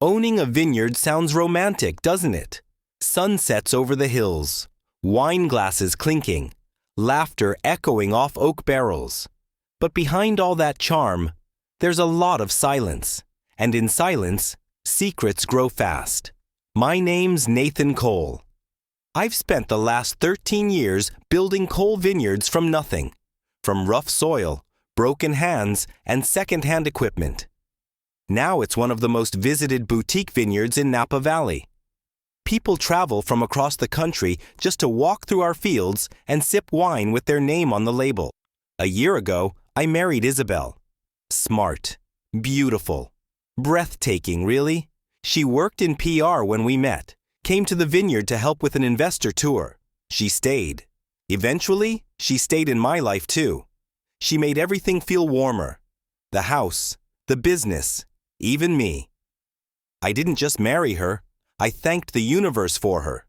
Owning a vineyard sounds romantic, doesn't it? Sunsets over the hills, wine glasses clinking, laughter echoing off oak barrels. But behind all that charm, there's a lot of silence. And in silence, secrets grow fast. My name's Nathan Cole. I've spent the last 13 years building Cole vineyards from nothing. From rough soil, broken hands, and second-hand equipment. Now it's one of the most visited boutique vineyards in Napa Valley. People travel from across the country just to walk through our fields and sip wine with their name on the label. A year ago, I married Isabel. Smart, beautiful, breathtaking, really. She worked in PR when we met, came to the vineyard to help with an investor tour. She stayed. Eventually, she stayed in my life too. She made everything feel warmer. The house, the business, even me. I didn't just marry her, I thanked the universe for her.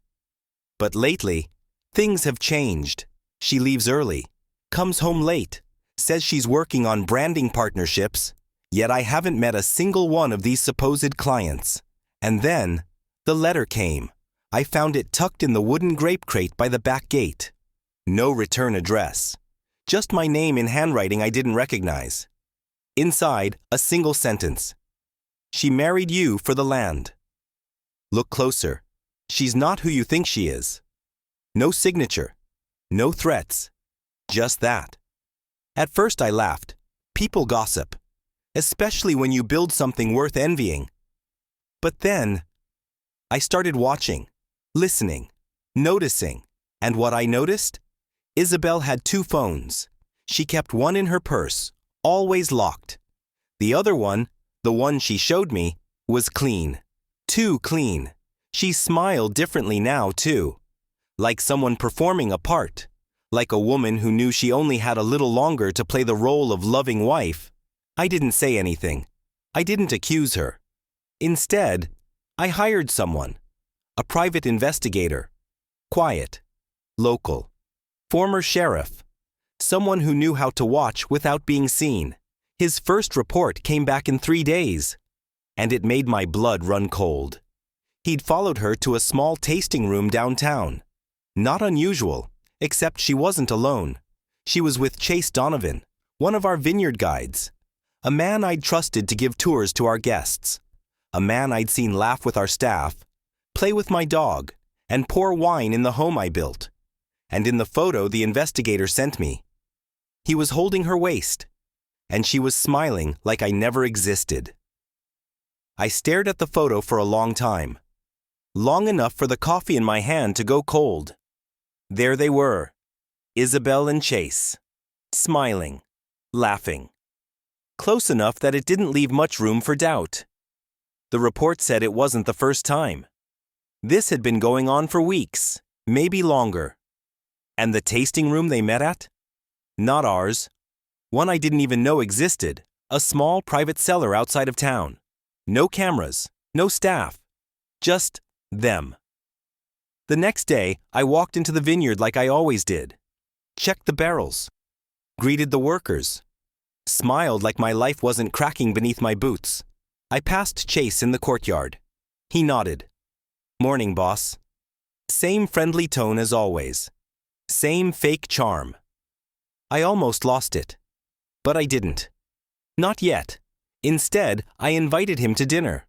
But lately, things have changed. She leaves early, comes home late, says she's working on branding partnerships, yet I haven't met a single one of these supposed clients. And then, the letter came. I found it tucked in the wooden grape crate by the back gate. No return address. Just my name in handwriting I didn't recognize. Inside, a single sentence. She married you for the land. Look closer. She's not who you think she is. No signature. No threats. Just that. At first I laughed. People gossip. Especially when you build something worth envying. But then, I started watching, listening, noticing. And what I noticed? Isabel had 2 phones. She kept one in her purse, always locked. The other one, the one she showed me, was clean. Too clean. She smiled differently now, too. Like someone performing a part. Like a woman who knew she only had a little longer to play the role of loving wife. I didn't say anything. I didn't accuse her. Instead, I hired someone. A private investigator. Quiet. Local. Former sheriff. Someone who knew how to watch without being seen. His first report came back in 3 days. And it made my blood run cold. He'd followed her to a small tasting room downtown. Not unusual, except she wasn't alone. She was with Chase Donovan, one of our vineyard guides. A man I'd trusted to give tours to our guests. A man I'd seen laugh with our staff, play with my dog, and pour wine in the home I built. And in the photo the investigator sent me, he was holding her waist, and she was smiling like I never existed. I stared at the photo for a long time. Long enough for the coffee in my hand to go cold. There they were, Isabel and Chase, smiling, laughing. Close enough that it didn't leave much room for doubt. The report said it wasn't the first time. This had been going on for weeks, maybe longer. And the tasting room they met at? Not ours. One I didn't even know existed, a small private cellar outside of town. No cameras, no staff, just them. The next day, I walked into the vineyard like I always did. Checked the barrels. Greeted the workers. Smiled like my life wasn't cracking beneath my boots. I passed Chase in the courtyard. He nodded. Morning, boss. Same friendly tone as always. Same fake charm. I almost lost it. But I didn't. Not yet. Instead, I invited him to dinner.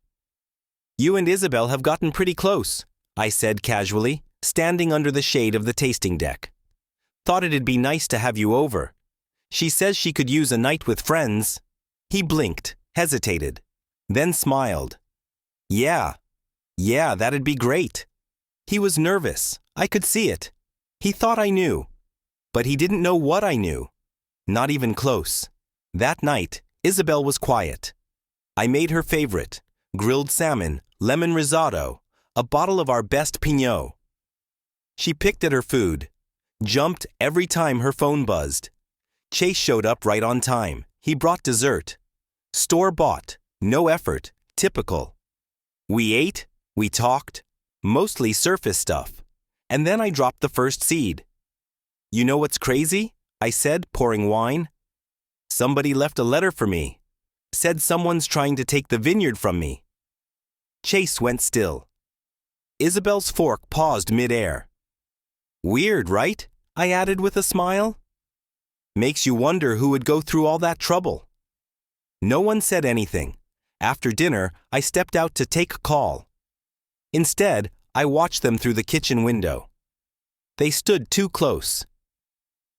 You and Isabel have gotten pretty close, I said casually, standing under the shade of the tasting deck. Thought it'd be nice to have you over. She says she could use a night with friends. He blinked, hesitated, then smiled. Yeah, that'd be great. He was nervous. I could see it. He thought I knew. But he didn't know what I knew. Not even close. That night, Isabel was quiet. I made her favorite, grilled salmon, lemon risotto, a bottle of our best Pinot. She picked at her food, jumped every time her phone buzzed. Chase showed up right on time. He brought dessert. Store-bought, no effort, typical. We ate, we talked, mostly surface stuff. And then I dropped the first seed. You know what's crazy? I said, pouring wine. Somebody left a letter for me. Said someone's trying to take the vineyard from me. Chase went still. Isabel's fork paused mid-air. Weird, right? I added with a smile. Makes you wonder who would go through all that trouble. No one said anything. After dinner, I stepped out to take a call. Instead, I watched them through the kitchen window. They stood too close.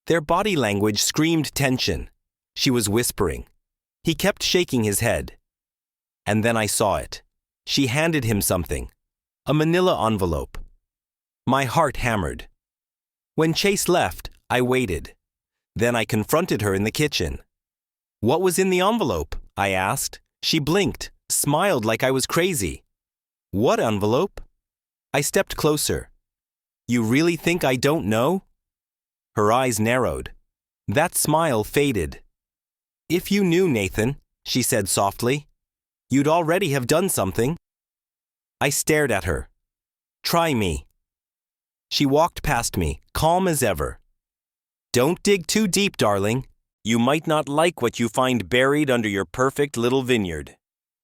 Their body language screamed tension. She was whispering. He kept shaking his head. And then I saw it. She handed him something. A manila envelope. My heart hammered. When Chase left, I waited. Then I confronted her in the kitchen. What was in the envelope? I asked. She blinked, smiled like I was crazy. What envelope? I stepped closer. You really think I don't know? Her eyes narrowed. That smile faded. If you knew, Nathan, she said softly, you'd already have done something. I stared at her. Try me. She walked past me, calm as ever. Don't dig too deep, darling. You might not like what you find buried under your perfect little vineyard.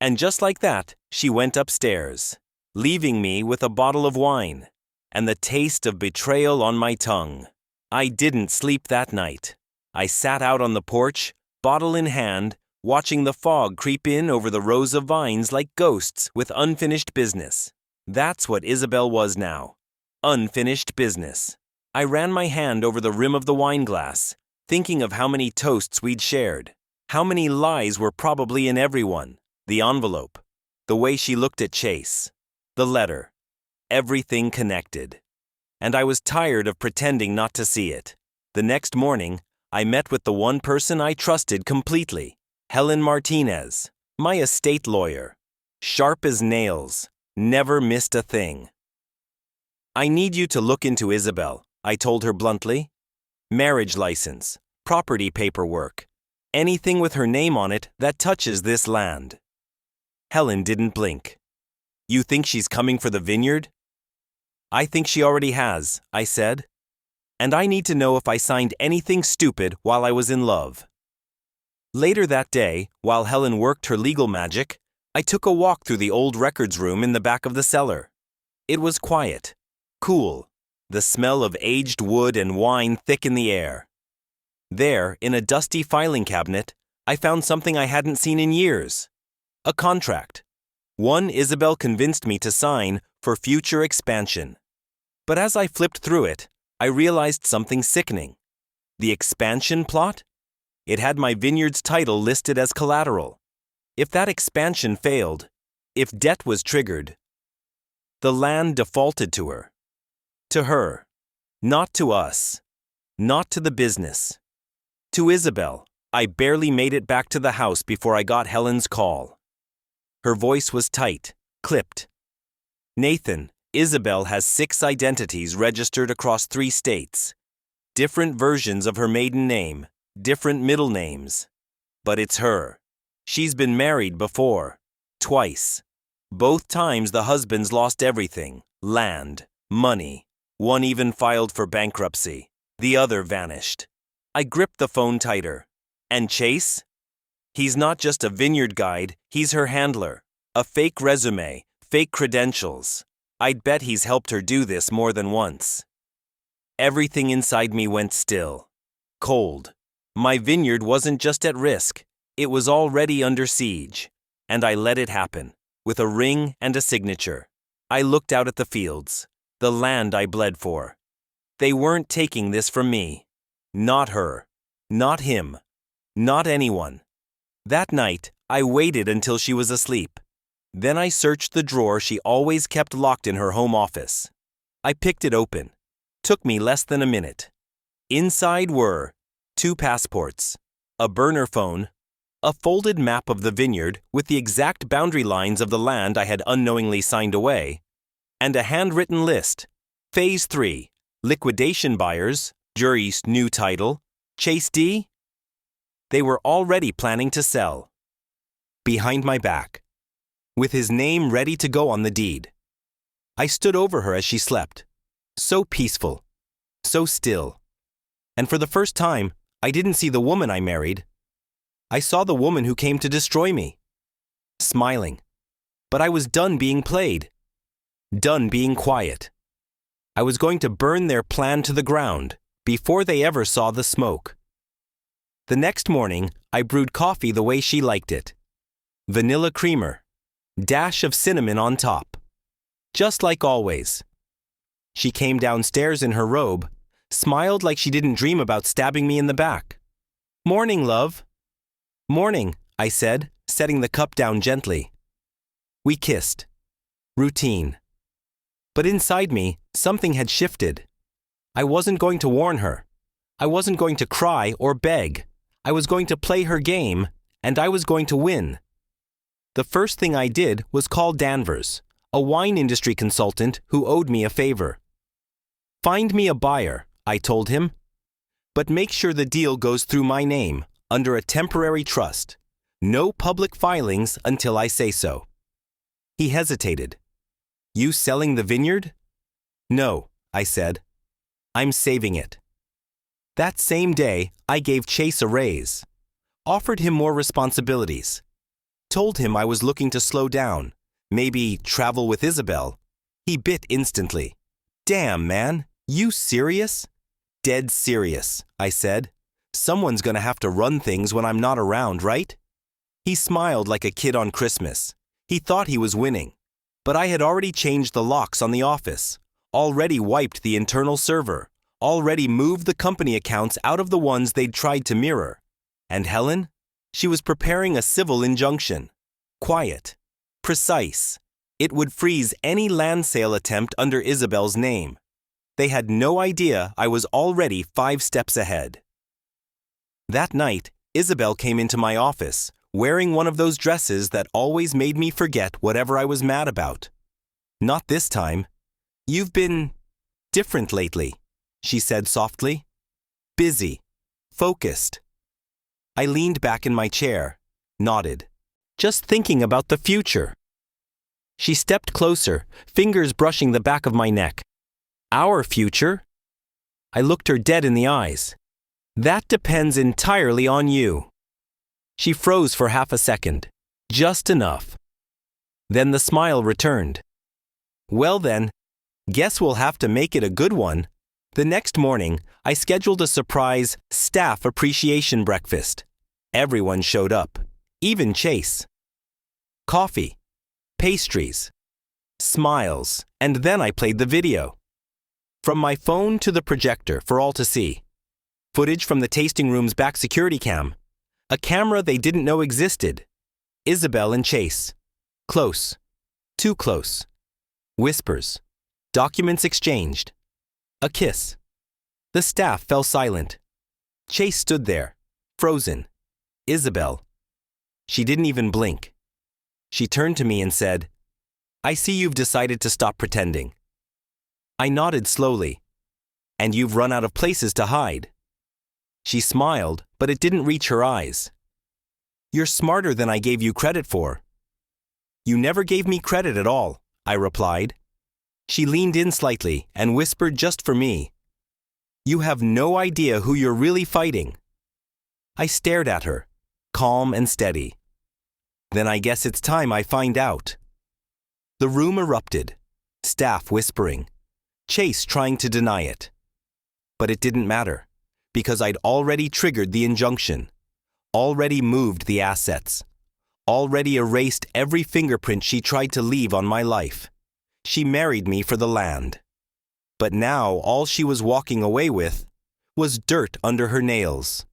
And just like that, she went upstairs, leaving me with a bottle of wine and the taste of betrayal on my tongue. I didn't sleep that night. I sat out on the porch, bottle in hand, watching the fog creep in over the rows of vines like ghosts with unfinished business. That's what Isabel was now. Unfinished business. I ran my hand over the rim of the wine glass, thinking of how many toasts we'd shared, how many lies were probably in every one, the envelope, the way she looked at Chase, the letter, everything connected. And I was tired of pretending not to see it. The next morning, I met with the one person I trusted completely, Helen Martinez, my estate lawyer. Sharp as nails, never missed a thing. I need you to look into Isabel, I told her bluntly. Marriage license, property paperwork, anything with her name on it that touches this land. Helen didn't blink. You think she's coming for the vineyard? I think she already has, I said. And I need to know if I signed anything stupid while I was in love. Later that day, while Helen worked her legal magic, I took a walk through the old records room in the back of the cellar. It was quiet, cool, the smell of aged wood and wine thick in the air. There, in a dusty filing cabinet, I found something I hadn't seen in years. A contract. One Isabel convinced me to sign for future expansion. But as I flipped through it, I realized something sickening. The expansion plot? It had my vineyard's title listed as collateral. If that expansion failed, if debt was triggered, the land defaulted to her. To her. Not to us. Not to the business. To Isabel. I barely made it back to the house before I got Helen's call. Her voice was tight, clipped. Nathan, Isabel has 6 identities registered across 3 states. Different versions of her maiden name, different middle names. But it's her. She's been married before. Twice. Both times the husbands lost everything. Land, money. One even filed for bankruptcy. The other vanished. I gripped the phone tighter. And Chase? He's not just a vineyard guide, he's her handler. A fake resume, fake credentials. I'd bet he's helped her do this more than once. Everything inside me went still. Cold. My vineyard wasn't just at risk. It was already under siege. And I let it happen, with a ring and a signature. I looked out at the fields, the land I bled for. They weren't taking this from me. Not her. Not him. Not anyone. That night, I waited until she was asleep. Then I searched the drawer she always kept locked in her home office. I picked it open. Took me less than a minute. Inside were 2 passports, a burner phone, a folded map of the vineyard with the exact boundary lines of the land I had unknowingly signed away, and a handwritten list. Phase 3, liquidation buyers, jury's new title, Chase D. They were already planning to sell. Behind my back, with his name ready to go on the deed. I stood over her as she slept, so peaceful, so still. And for the first time, I didn't see the woman I married. I saw the woman who came to destroy me. Smiling. But I was done being played. Done being quiet. I was going to burn their plan to the ground before they ever saw the smoke. The next morning, I brewed coffee the way she liked it. Vanilla creamer. Dash of cinnamon on top. Just like always. She came downstairs in her robe, smiled like she didn't dream about stabbing me in the back. "Morning, love." "Morning," I said, setting the cup down gently. We kissed. Routine. But inside me, something had shifted. I wasn't going to warn her. I wasn't going to cry or beg. I was going to play her game, and I was going to win. The first thing I did was call Danvers, a wine industry consultant who owed me a favor. "Find me a buyer," I told him. "But make sure the deal goes through my name, under a temporary trust. No public filings until I say so." He hesitated. "You selling the vineyard?" "No," I said. "I'm saving it." That same day, I gave Chase a raise. Offered him more responsibilities. Told him I was looking to slow down, maybe travel with Isabel. He bit instantly. "Damn, man, you serious?" "Dead serious," I said. "Someone's gonna have to run things when I'm not around, right?" He smiled like a kid on Christmas. He thought he was winning. But I had already changed the locks on the office, already wiped the internal server, already moved the company accounts out of the ones they'd tried to mirror. And Helen? She was preparing a civil injunction. Quiet. Precise. It would freeze any land sale attempt under Isabel's name. They had no idea I was already 5 steps ahead. That night, Isabel came into my office, wearing one of those dresses that always made me forget whatever I was mad about. "Not this time. You've been different lately," she said softly. "Busy. Focused." I leaned back in my chair, nodded. "Just thinking about the future." She stepped closer, fingers brushing the back of my neck. "Our future?" I looked her dead in the eyes. "That depends entirely on you." She froze for half a second. Just enough. Then the smile returned. "Well then, guess we'll have to make it a good one." The next morning, I scheduled a surprise staff appreciation breakfast. Everyone showed up, even Chase. Coffee, pastries, smiles, and then I played the video. From my phone to the projector for all to see. Footage from the tasting room's back security cam. A camera they didn't know existed. Isabel and Chase. Close. Too close. Whispers. Documents exchanged. A kiss. The staff fell silent. Chase stood there, frozen. Isabel. She didn't even blink. She turned to me and said, "I see you've decided to stop pretending." I nodded slowly. "And you've run out of places to hide." She smiled, but it didn't reach her eyes. "You're smarter than I gave you credit for." "You never gave me credit at all," I replied. She leaned in slightly and whispered just for me, "You have no idea who you're really fighting." I stared at her, calm and steady. "Then I guess it's time I find out." The room erupted, staff whispering, Chase trying to deny it. But it didn't matter, because I'd already triggered the injunction, already moved the assets, already erased every fingerprint she tried to leave on my life. She married me for the land. But now all she was walking away with was dirt under her nails.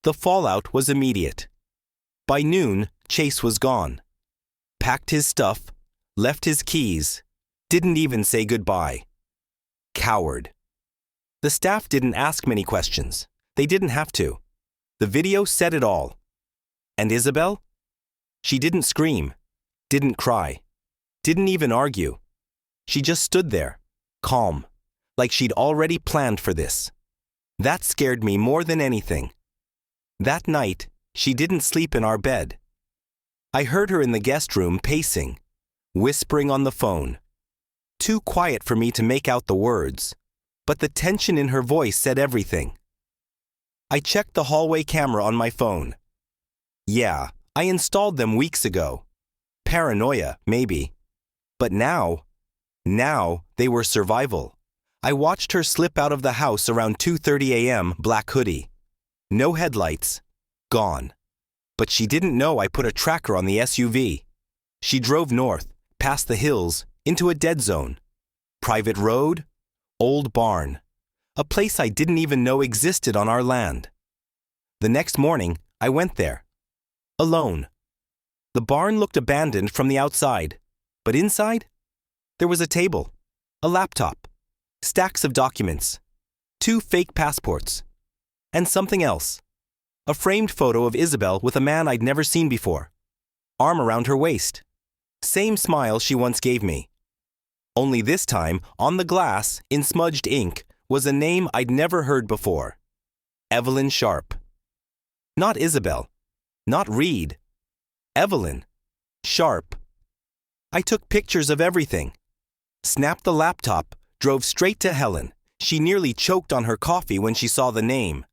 The fallout was immediate. By noon, Chase was gone. Packed his stuff, left his keys, didn't even say goodbye. Coward. The staff didn't ask many questions. They didn't have to. The video said it all. And Isabel? She didn't scream, didn't cry, didn't even argue. She just stood there, calm, like she'd already planned for this. That scared me more than anything. That night, she didn't sleep in our bed. I heard her in the guest room pacing, whispering on the phone. Too quiet for me to make out the words, but the tension in her voice said everything. I checked the hallway camera on my phone. Yeah, I installed them weeks ago. Paranoia, maybe. But now they were survival. I watched her slip out of the house around 2:30 a.m., black hoodie. No headlights. Gone. But she didn't know I put a tracker on the SUV. She drove north, past the hills, into a dead zone. Private road, old barn. A place I didn't even know existed on our land. The next morning, I went there. Alone. The barn looked abandoned from the outside, but inside, there was a table, a laptop, stacks of documents, 2 fake passports, and something else. A framed photo of Isabel with a man I'd never seen before. Arm around her waist. Same smile she once gave me. Only this time, on the glass, in smudged ink, was a name I'd never heard before. Evelyn Sharp. Not Isabel. Not Reed. Evelyn. Sharp. I took pictures of everything. Snapped the laptop, drove straight to Helen. She nearly choked on her coffee when she saw the name.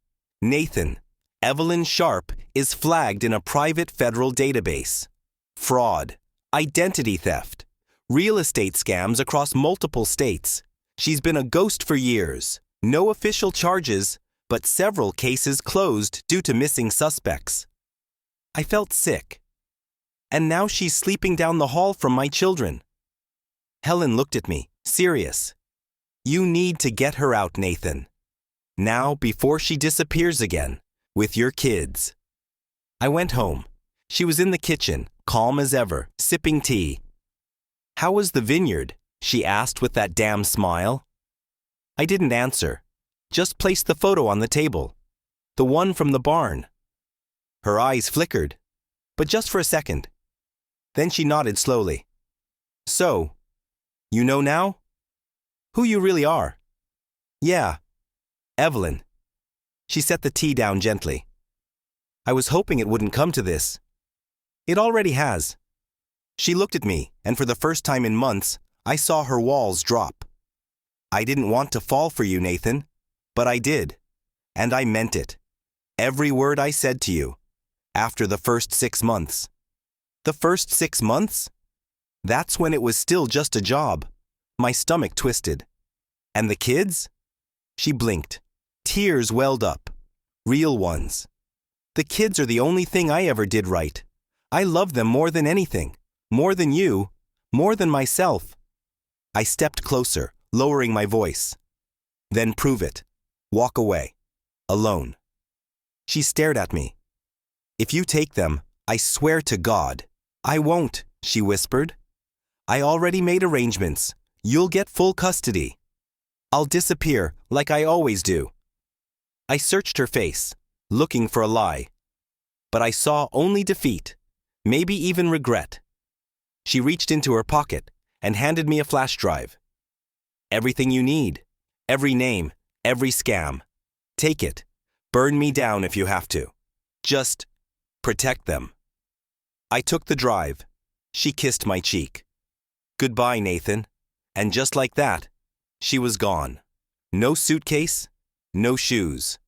Nathan. Evelyn Sharp is flagged in a private federal database. Fraud. Identity theft. Real estate scams across multiple states. She's been a ghost for years. No official charges, but several cases closed due to missing suspects. I felt sick. And now she's sleeping down the hall from my children. Helen looked at me, serious. You need to get her out, Nathan. Now, before she disappears again, with your kids. I went home. She was in the kitchen, calm as ever, sipping tea. How was the vineyard? She asked with that damn smile. I didn't answer, just placed the photo on the table, the one from the barn. Her eyes flickered, but just for a second. Then she nodded slowly. So, you know now? Who you really are? Yeah, Evelyn. She set the tea down gently. I was hoping it wouldn't come to this. It already has. She looked at me, and for the first time in months, I saw her walls drop. I didn't want to fall for you, Nathan, but I did. And I meant it. Every word I said to you. After the first 6 months. The first 6 months? That's when it was still just a job. My stomach twisted. And the kids? She blinked. Tears welled up. Real ones. The kids are the only thing I ever did right. I love them more than anything. More than you. More than myself. I stepped closer, lowering my voice. Then prove it. Walk away. Alone. She stared at me. If you take them, I swear to God. I won't, she whispered. I already made arrangements. You'll get full custody. I'll disappear like I always do. I searched her face, looking for a lie. But I saw only defeat, maybe even regret. She reached into her pocket and handed me a flash drive. Everything you need. Every name, every scam. Take it. Burn me down if you have to. Just protect them. I took the drive. She kissed my cheek. Goodbye, Nathan. And just like that, she was gone. No suitcase, no shoes.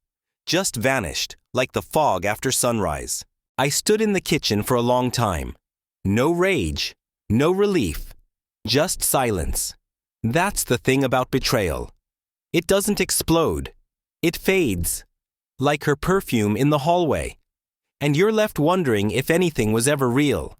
Just vanished, like the fog after sunrise. I stood in the kitchen for a long time. No rage, no relief, just silence. That's the thing about betrayal. It doesn't explode. It fades, like her perfume in the hallway. And you're left wondering if anything was ever real.